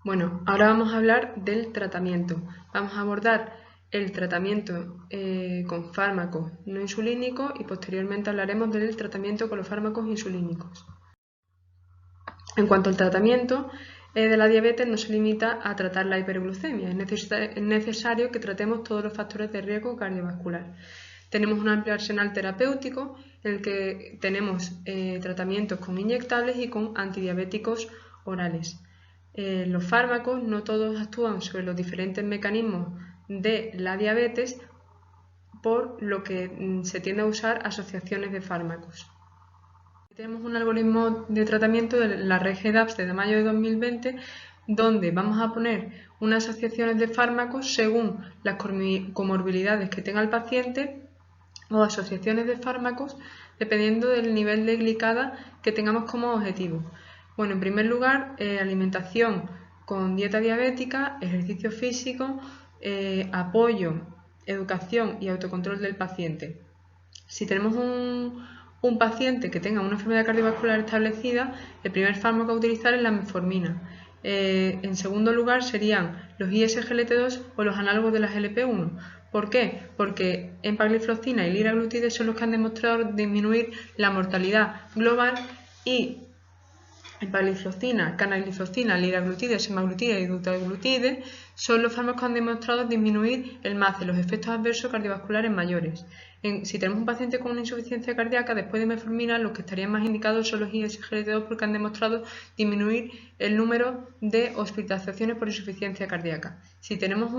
Bueno, ahora vamos a hablar del tratamiento. Vamos a abordar el tratamiento con fármacos no insulínicos y posteriormente hablaremos del tratamiento con los fármacos insulínicos. En cuanto al tratamiento de la diabetes, no se limita a tratar la hiperglucemia, es necesario que tratemos todos los factores de riesgo cardiovascular. Tenemos un amplio arsenal terapéutico en el que tenemos tratamientos con inyectables y con antidiabéticos orales. Los fármacos no todos actúan sobre los diferentes mecanismos de la diabetes, por lo que se tiende a usar asociaciones de fármacos. Tenemos un algoritmo de tratamiento de la red GEDAPS de mayo de 2020, donde vamos a poner unas asociaciones de fármacos según las comorbilidades que tenga el paciente o asociaciones de fármacos dependiendo del nivel de glicada que tengamos como objetivo. Bueno, en primer lugar, alimentación con dieta diabética, ejercicio físico, apoyo, educación y autocontrol del paciente. Si tenemos un paciente que tenga una enfermedad cardiovascular establecida, el primer fármaco a utilizar es la metformina. En segundo lugar serían los ISGLT2 o los análogos de la GLP-1. ¿Por qué? Porque empagliflozina y liraglutide son los que han demostrado disminuir la mortalidad global y empagliflozina, canagliflozina, liraglutide, semaglutide y dutaglutide son los fármacos que han demostrado disminuir el MACE, los efectos adversos cardiovasculares mayores. Si tenemos un paciente con una insuficiencia cardíaca, después de metformina, los que estarían más indicados son los ISGLT2 porque han demostrado disminuir el número de hospitalizaciones por insuficiencia cardíaca. Si tenemos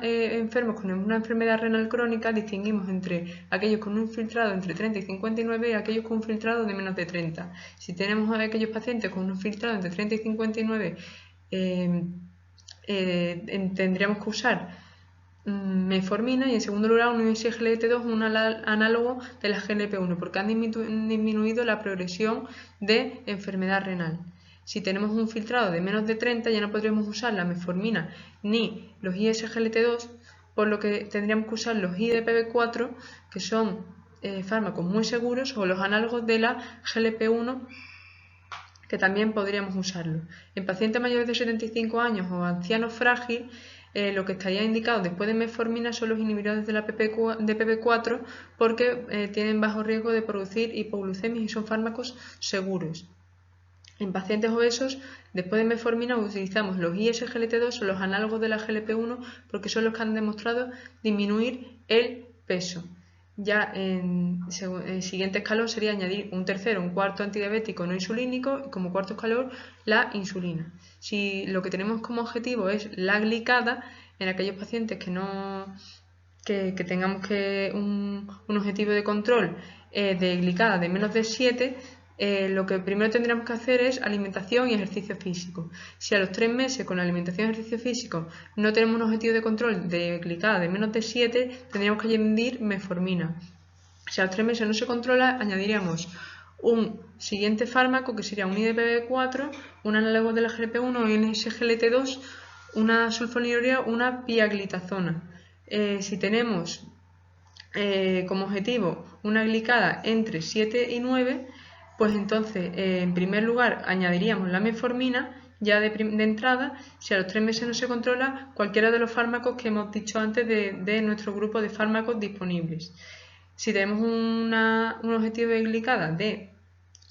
enfermos con una enfermedad renal crónica, distinguimos entre aquellos con un filtrado entre 30 y 59 y aquellos con un filtrado de menos de 30. Si tenemos a aquellos pacientes con un filtrado entre 30 y 59, tendríamos que usar metformina y en segundo lugar un ISGLT2, un análogo de la GLP-1 porque han disminuido la progresión de enfermedad renal. Si tenemos un filtrado de menos de 30 ya no podríamos usar la metformina ni los ISGLT2, por lo que tendríamos que usar los IDPB4, que son fármacos muy seguros, o los análogos de la GLP-1, que también podríamos usarlo. En pacientes mayores de 75 años o ancianos frágiles, lo que estaría indicado después de metformina son los inhibidores de la PB4 porque tienen bajo riesgo de producir hipoglucemia y son fármacos seguros. En pacientes obesos, después de metformina utilizamos los ISGLT2 o los análogos de la GLP-1 porque son los que han demostrado disminuir el peso. Ya en el siguiente escalón sería añadir un tercero, un cuarto antidiabético no insulínico y como cuarto escalón la insulina. Si lo que tenemos como objetivo es la glicada, en aquellos pacientes que tengamos un objetivo de control de glicada de menos de 7, lo que primero tendríamos que hacer es alimentación y ejercicio físico. Si a los 3 meses con la alimentación y ejercicio físico no tenemos un objetivo de control de glicada de menos de 7, tendríamos que añadir metformina. Si a los 3 meses no se controla, añadiríamos un siguiente fármaco que sería un IDPB4, un análogo de la GLP-1 o un SGLT2, una sulfonilurea, una piaglitazona. Si tenemos como objetivo una glicada entre 7 y 9, pues entonces en primer lugar añadiríamos la metformina ya de entrada. Si a los 3 meses no se controla, cualquiera de los fármacos que hemos dicho antes de nuestro grupo de fármacos disponibles. Si tenemos un objetivo de glicada de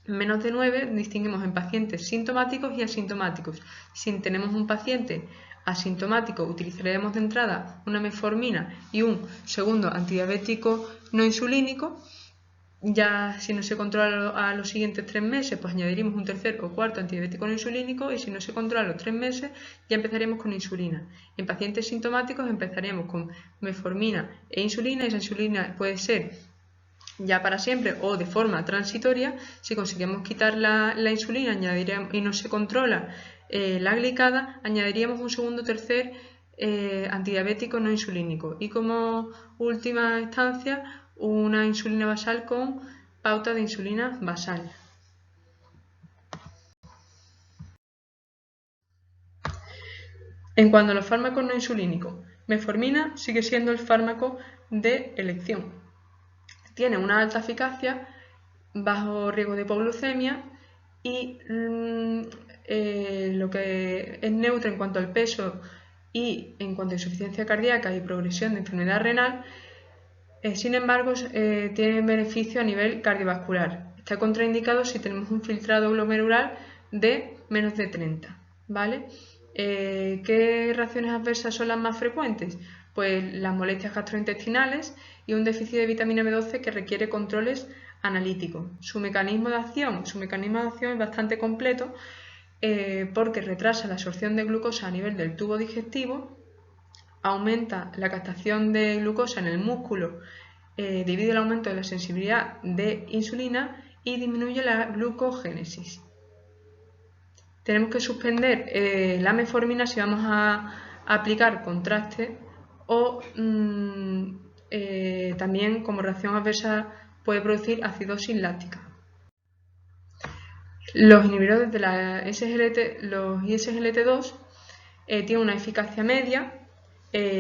menos de 9, distinguimos en pacientes sintomáticos y asintomáticos. Si tenemos un paciente asintomático, utilizaremos de entrada una metformina y un segundo antidiabético no insulínico. Ya si no se controla a los siguientes 3 meses, pues añadiríamos un tercer o cuarto antidiabético no insulínico, y si no se controla a los 3 meses, ya empezaremos con insulina. En pacientes sintomáticos empezaremos con metformina e insulina, y esa insulina puede ser ya para siempre o de forma transitoria. Si conseguimos quitar la insulina y no se controla la glicada, añadiríamos un segundo o tercer antidiabético no insulínico y como última instancia una insulina basal con pauta de insulina basal. En cuanto a los fármacos no insulínicos, metformina sigue siendo el fármaco de elección. Tiene una alta eficacia, bajo riesgo de hipoglucemia y lo que es neutra en cuanto al peso y en cuanto a insuficiencia cardíaca y progresión de enfermedad renal. Sin embargo, tiene beneficio a nivel cardiovascular. Está contraindicado si tenemos un filtrado glomerular de menos de 30, ¿vale? ¿Qué reacciones adversas son las más frecuentes? Pues las molestias gastrointestinales y un déficit de vitamina B12 que requiere controles analíticos. Su mecanismo de acción es bastante completo porque retrasa la absorción de glucosa a nivel del tubo digestivo, aumenta la captación de glucosa en el músculo debido al aumento de la sensibilidad de insulina y disminuye la glucogénesis. Tenemos que suspender la metformina si vamos a aplicar contraste o también como reacción adversa puede producir acidosis láctica. Los inhibidores de la los ISGLT2 tienen una eficacia media,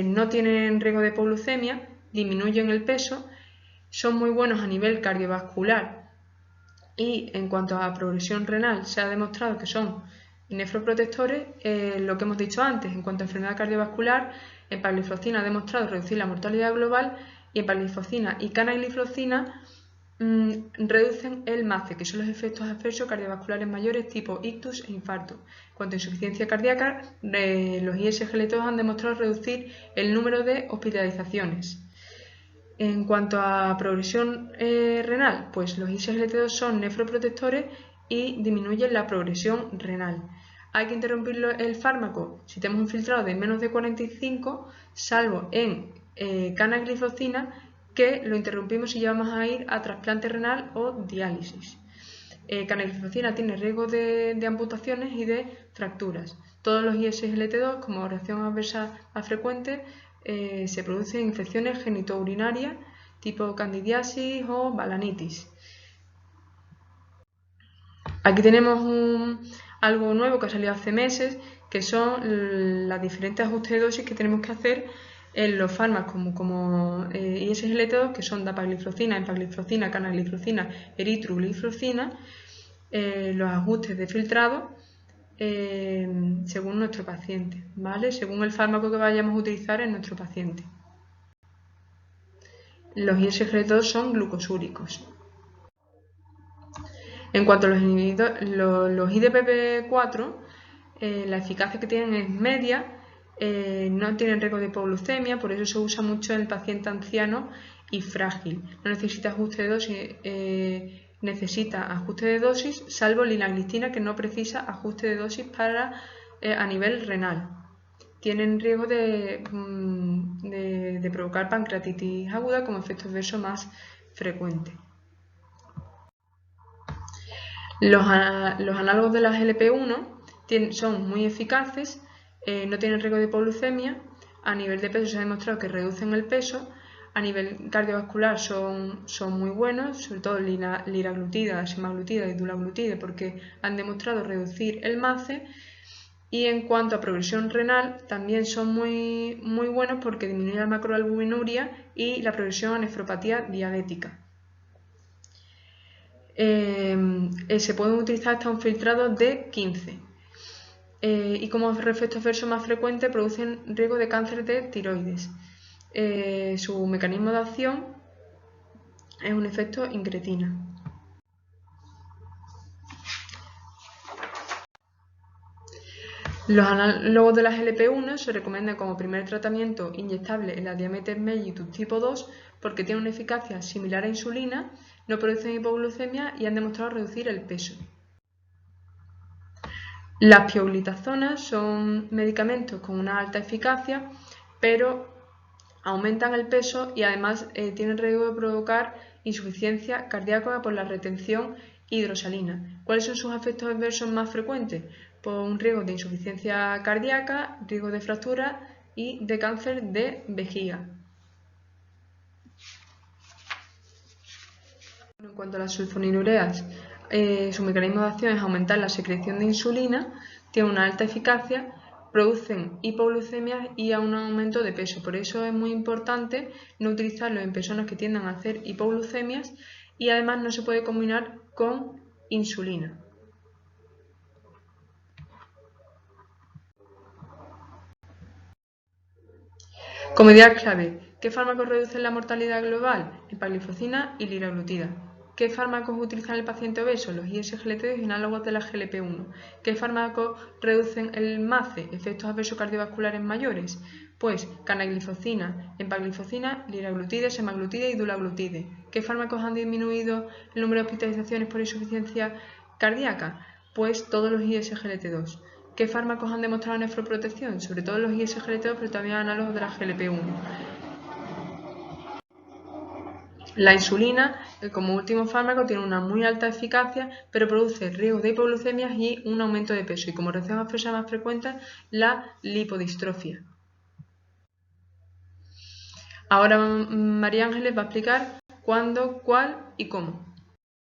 no tienen riesgo de hipoglucemia, disminuyen el peso, son muy buenos a nivel cardiovascular y en cuanto a progresión renal se ha demostrado que son nefroprotectores. Lo que hemos dicho antes, en cuanto a enfermedad cardiovascular, empagliflozina ha demostrado reducir la mortalidad global y empagliflozina y canagliflozina reducen el MACE, que son los efectos adversos cardiovasculares mayores tipo ictus e infarto. En cuanto a insuficiencia cardíaca, los ISGLT2 han demostrado reducir el número de hospitalizaciones. En cuanto a progresión renal, pues los ISGLT2 son nefroprotectores y disminuyen la progresión renal. Hay que interrumpir el fármaco si tenemos un filtrado de menos de 45, salvo en canagliflozina, que lo interrumpimos si llevamos a ir a trasplante renal o diálisis. Canagliflozina tiene riesgo de amputaciones y de fracturas. Todos los ISGLT2, como reacción adversa más frecuente, se producen infecciones genitourinarias tipo candidiasis o balanitis. Aquí tenemos algo nuevo que ha salido hace meses, que son las diferentes ajustes de dosis que tenemos que hacer en los fármacos como ISGLT2, que son dapagliflozina, empagliflozina, canagliflozina, eritrogliflozina, los ajustes de filtrado según nuestro paciente, ¿vale? Según el fármaco que vayamos a utilizar en nuestro paciente. Los ISGLT2 son glucosúricos. En cuanto a los IDPP4, la eficacia que tienen es media, no tienen riesgo de hipoglucemia, por eso se usa mucho en el paciente anciano y frágil. No necesita ajuste de dosis, salvo linagliptina, que no precisa ajuste de dosis a nivel renal. Tienen riesgo de provocar pancreatitis aguda como efecto adverso más frecuente. Los análogos de las GLP-1 son muy eficaces, no tienen riesgo de hipoglucemia, a nivel de peso se ha demostrado que reducen el peso, a nivel cardiovascular son muy buenos, sobre todo liraglutida, semaglutida y dulaglutida, porque han demostrado reducir el MACE, y en cuanto a progresión renal también son muy buenos porque disminuyen la macroalbuminuria y la progresión a nefropatía diabética. Se pueden utilizar hasta un filtrado de 15 y como efecto adverso más frecuente producen riesgo de cáncer de tiroides. Su mecanismo de acción es un efecto incretina. Los análogos de las GLP-1 se recomiendan como primer tratamiento inyectable en la diabetes mellitus tipo 2 porque tienen una eficacia similar a insulina, no producen hipoglucemia y han demostrado reducir el peso. Las pioglitazonas son medicamentos con una alta eficacia, pero aumentan el peso y además tienen riesgo de provocar insuficiencia cardíaca por la retención hidrosalina. ¿Cuáles son sus efectos adversos más frecuentes? Pues un riesgo de insuficiencia cardíaca, riesgo de fractura y de cáncer de vejiga. En cuanto a las sulfonilureas, su mecanismo de acción es aumentar la secreción de insulina, tienen una alta eficacia, producen hipoglucemia y a un aumento de peso. Por eso es muy importante no utilizarlo en personas que tiendan a hacer hipoglucemias y además no se puede combinar con insulina. Como idea clave, ¿qué fármacos reducen la mortalidad global? Empagliflozina y liraglutida. ¿Qué fármacos utilizan el paciente obeso? Los ISGLT2 y análogos de la GLP-1. ¿Qué fármacos reducen el MACE, efectos adversos cardiovasculares mayores? Pues canagliflozina, empagliflozina, liraglutide, semaglutide y dulaglutide. ¿Qué fármacos han disminuido el número de hospitalizaciones por insuficiencia cardíaca? Pues todos los ISGLT2. ¿Qué fármacos han demostrado nefroprotección? Sobre todo los ISGLT2, pero también análogos de la GLP-1. La insulina, como último fármaco, tiene una muy alta eficacia, pero produce riesgos de hipoglucemias y un aumento de peso. Y como reacción adversa más frecuente, la lipodistrofia. Ahora María Ángeles va a explicar cuándo, cuál y cómo.